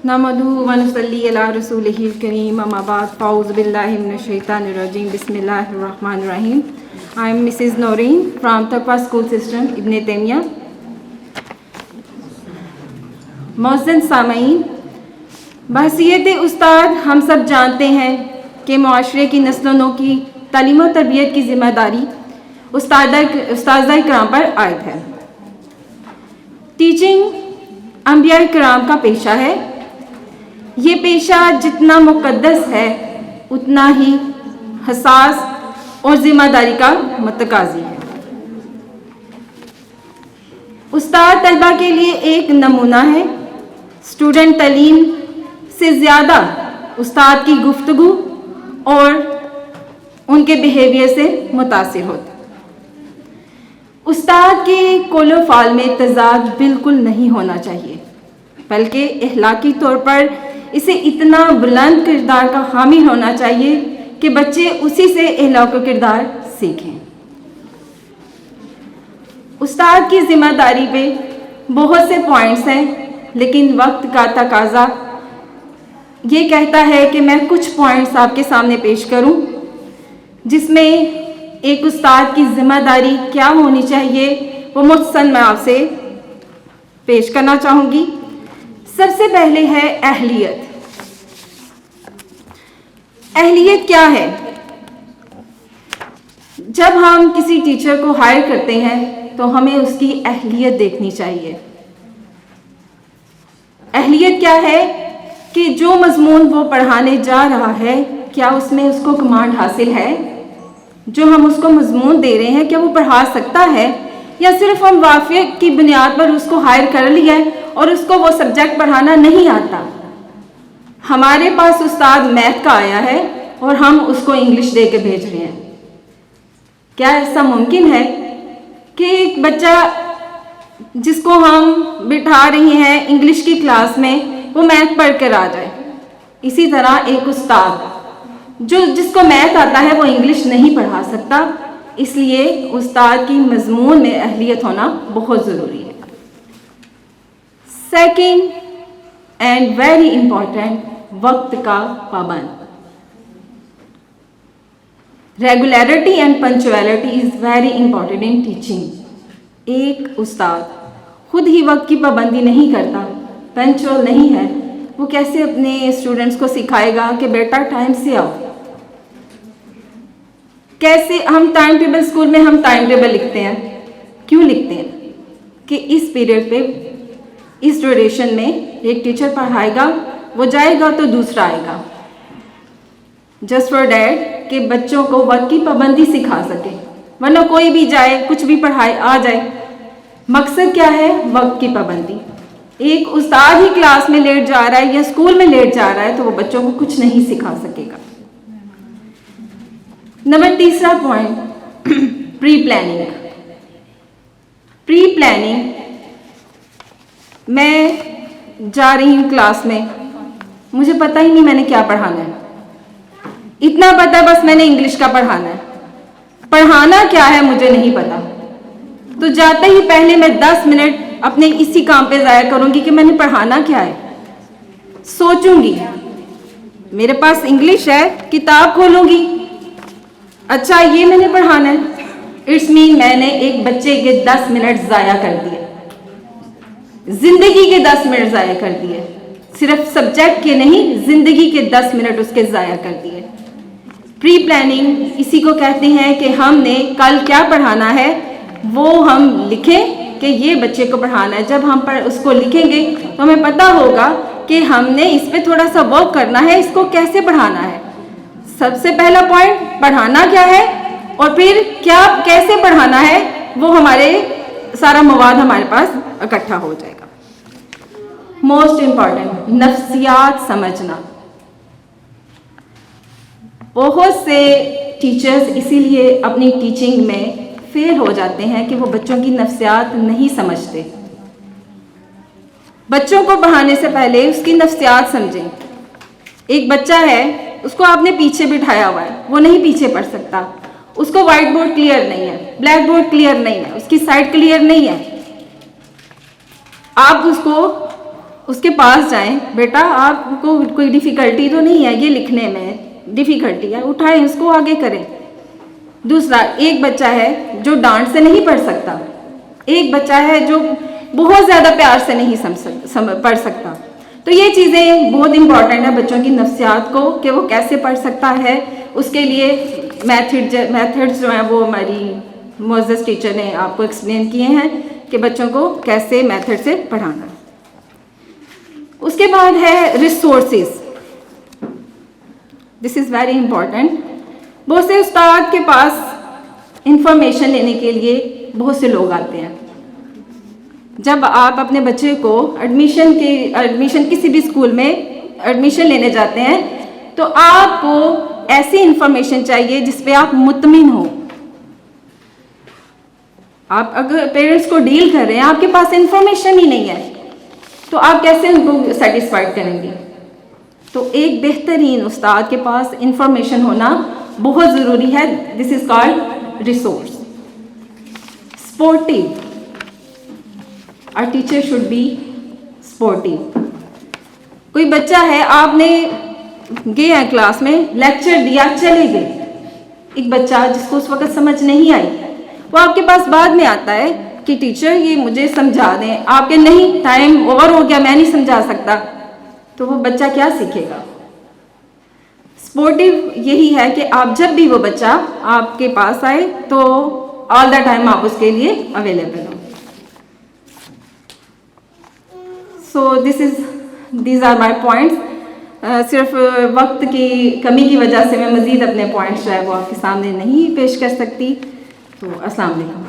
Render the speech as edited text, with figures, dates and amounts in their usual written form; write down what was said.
नहमदुहु व नुसल्ली अला रसूलिहिल करीम अम्मा बाद फ़ाऊज़ु बिल्लाहि मिनश शैतानिर रजीम बिस्मिल्लाहिर रहमानिर रहीम. I am Mrs. Noreen from Taqwa School System Ibn Taymiyyah. Mohsin सामईन, बहसियत उस्ताद हम सब जानते हैं कि मुआशरे की नस्लों की तालीम और तरबियत की ज़िम्मेदारी उस्ताद कराम पर आयद है. टीचिंग अंबिया कराम का पेशा है. ये पेशा जितना मुक़द्दस है उतना ही हसास और ज़िम्मेदारी का मुतकाज़ी है. उस्ताद तलबा के लिए एक नमूना है. स्टूडेंट तालीम से ज़्यादा उस्ताद की गुफ्तगू और उनके बिहेवियर से मुतासिर होता. उस्ताद के कौलो फ़ाल में तज़ाद बिल्कुल नहीं होना चाहिए, बल्कि अखलाकी तौर पर इसे इतना बुलंद किरदार का हामी होना चाहिए कि बच्चे उसी से अखलाक व किरदार सीखें. उस्ताद की ज़िम्मेदारी पे बहुत से पॉइंट्स हैं, लेकिन वक्त का तकाज़ा ये कहता है कि मैं कुछ पॉइंट्स आपके सामने पेश करूं, जिसमें एक उस्ताद की ज़िम्मेदारी क्या होनी चाहिए वो मुख्तसर मैं आपसे पेश करना चाहूँगी. सबसे पहले है अहलियत. अहलियत क्या है? जब हम किसी टीचर को हायर करते हैं तो हमें उसकी अहलियत देखनी चाहिए. अहलियत क्या है कि जो मजमून वो पढ़ाने जा रहा है, क्या उसमें उसको कमांड हासिल है? जो हम उसको मजमून दे रहे हैं क्या वो पढ़ा सकता है, या सिर्फ हम वाक़ियत की बुनियाद पर उसको हायर कर लिया है और उसको वो सब्जेक्ट पढ़ाना नहीं आता? हमारे पास उस्ताद मैथ का आया है और हम उसको इंग्लिश दे के भेज रहे हैं. क्या ऐसा मुमकिन है कि एक बच्चा जिसको हम बिठा रहे हैं इंग्लिश की क्लास में वो मैथ पढ़ कर आ जाए? इसी तरह एक उस्ताद जिसको मैथ आता है वो इंग्लिश नहीं पढ़ा सकता. इसलिए उस्ताद की मजमून में अहलियत होना बहुत ज़रूरी है. सेकंड एंड वेरी इम्पॉर्टेंट, वक्त का पाबंद. Regularity and punctuality is very important in teaching. एक उस्ताद खुद ही वक्त की पाबंदी नहीं करता, पंक्चुअल नहीं है, वो कैसे अपने स्टूडेंट्स को सिखाएगा कि बेटा टाइम से आओ? कैसे हम टाइम टेबल, स्कूल में हम टाइम टेबल लिखते हैं. क्यों लिखते हैं? कि इस पीरियड पे इस ड्यूरेशन में एक टीचर पढ़ाएगा, वो जाएगा तो दूसरा आएगा. जस्ट फॉर डैट कि बच्चों को वक्त की पाबंदी सिखा सके, वरना कोई भी जाए कुछ भी पढ़ाए आ जाए. मकसद क्या है? वक्त की पाबंदी. एक उस्ताद ही क्लास में लेट जा रहा है या स्कूल में लेट जा रहा है तो वो बच्चों को कुछ नहीं सिखा सकेगा. नंबर तीसरा point, pre planning. Pre planning, मैं जा रही हूँ क्लास में, मुझे पता ही नहीं मैंने क्या पढ़ाना है. इतना पता है बस मैंने इंग्लिश का पढ़ाना है. पढ़ाना क्या है मुझे नहीं पता. तो जाते ही पहले मैं 10 मिनट अपने इसी काम पे ज़ाया करूँगी कि मैंने पढ़ाना क्या है. सोचूंगी, मेरे पास इंग्लिश है, किताब खोलूँगी, अच्छा ये मैंने पढ़ाना है. इट्स मीन मैंने एक बच्चे के 10 मिनट ज़ाया कर दिए, ज़िंदगी के 10 मिनट ज़ाया कर दिए. सिर्फ सब्जेक्ट के नहीं, ज़िंदगी के 10 मिनट उसके ज़ाया कर दिए. प्री प्लानिंग इसी को कहते हैं कि हमने कल क्या पढ़ाना है वो हम लिखें कि ये बच्चे को पढ़ाना है. जब हम उसको लिखेंगे तो हमें पता होगा कि हमने इस पे थोड़ा सा वर्क करना है, इसको कैसे पढ़ाना है. सबसे पहला पॉइंट पढ़ाना क्या है, और फिर क्या कैसे पढ़ाना है, वो हमारे सारा मवाद हमारे पास इकट्ठा हो जाएगा. मोस्ट इम्पॉर्टेंट, नफ्सियात समझना. बहुत से टीचर्स इसीलिए अपनी टीचिंग में फेल हो जाते हैं कि वो बच्चों की नफ्सियात नहीं समझते. बच्चों को पढ़ाने से पहले उसकी नफ्सियात समझें. एक बच्चा है, उसको आपने पीछे बिठाया हुआ है, वो नहीं पीछे पढ़ सकता. उसको वाइट बोर्ड क्लियर नहीं है, ब्लैक बोर्ड क्लियर नहीं है, उसकी साइड क्लियर नहीं है. आप उसको اس کے پاس جائیں, بیٹا آپ کو کوئی ڈیفیکلٹی تو نہیں ہے یہ لکھنے میں, ڈیفیکلٹی ہے اٹھائیں اس کو آگے کریں. دوسرا, ایک بچہ ہے جو ڈانٹ سے نہیں پڑھ سکتا, ایک بچہ ہے جو بہت زیادہ پیار سے نہیں پڑھ سکتا. تو یہ چیزیں بہت امپورٹنٹ ہیں بچوں کی نفسیات کو کہ وہ کیسے پڑھ سکتا ہے. اس کے لیے میتھڈز جو ہیں وہ ہماری معزز ٹیچر نے آپ کو ایکسپلین کیے ہیں کہ بچوں کو کیسے میتھڈ سے پڑھانا. اس کے بعد ہے resources. This is very important. بہت سے استاد کے پاس انفارمیشن لینے کے لیے بہت سے لوگ آتے ہیں. جب آپ اپنے بچے کو ایڈمیشن کسی بھی اسکول میں ایڈمیشن لینے جاتے ہیں تو آپ کو ایسی انفارمیشن چاہیے جس پہ آپ مطمئن ہو. آپ اگر پیرنٹس کو ڈیل کر رہے ہیں, آپ کے پاس انفارمیشن ہی نہیں ہے, تو آپ کیسے ان کو سیٹسفائڈ کریں گے؟ تو ایک بہترین استاد کے پاس انفارمیشن ہونا بہت ضروری ہے. This is called resource. Sportive. Our teacher should be sportive. کوئی بچہ ہے, آپ نے گئے ہیں کلاس میں, لیکچر دیا, چلے گئے. ایک بچہ جس کو اس وقت سمجھ نہیں آئی, وہ آپ کے پاس بعد میں آتا ہے کہ ٹیچر یہ مجھے سمجھا دیں. آپ کے نہیں, ٹائم اوور ہو گیا, میں نہیں سمجھا سکتا. تو وہ بچہ کیا سیکھے گا؟ سپورٹیو یہی ہے کہ آپ جب بھی وہ بچہ آپ کے پاس آئے تو آل دا ٹائم آپ اس کے لیے available who. So these are my points. صرف وقت کی کمی کی وجہ سے میں مزید اپنے پوائنٹس جو ہے وہ آپ کے سامنے نہیں پیش کر سکتی. تو السلام علیکم.